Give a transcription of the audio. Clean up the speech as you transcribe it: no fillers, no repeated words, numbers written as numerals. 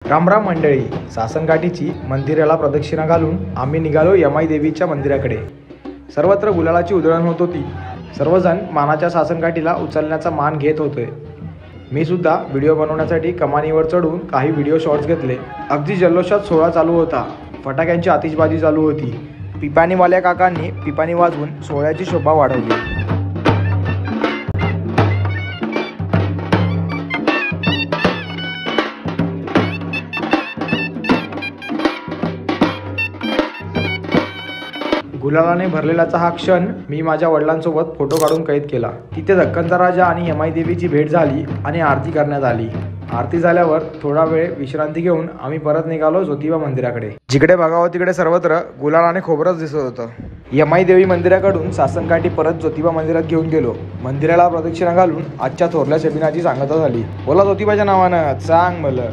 रामराम मंडळी, सासनकाठीची मंदिराला प्रदक्षिणा घालून आम्ही निघालो यमाई देवीच्या मंदिराकडे। सर्वत्र गुलालाची उधळण होत होती। सर्वजण मानाच्या सासनकाठीला उचलण्याचा मान घेत होते। मी सुद्धा व्हिडिओ बनवण्यासाठी कमानीवर चढून काही व्हिडिओ शॉट्स घेतले। अगदी जल्लोषात सोहळा चालू होता। फटाक्यांची आतिषबाजी चालू होती। पिपाणीवाल्या काकांनी पिपाणी वाजवून सोहळ्याची शोभा वाढवली। गुलालाने भरलेलाचा हा क्षण मी माझ्या वडिलांसोबत फोटो काढून कैद केला। तिथे दक्कनचा राजा आणि यमाई देवीची भेट झाली आणि आरती करण्यात आली। आरती झाल्यावर थोडा वेळ विश्रांती घेऊन आम्ही परत निघालो ज्योतिबा मंदिराकडे। जिकडे बघावं तिकडे सर्वत्र गुलालाने खोबरच दिसत होतं। यमाई देवी मंदिराकडून सासनकाठी परत ज्योतिबा मंदिरात घेऊन गेलो। मंदिराला प्रदक्षिणा घालून आजच्या थोरल्या सेमिनारची सांगता झाली। बोला ज्योतिबाच्या नावानं सांग मला।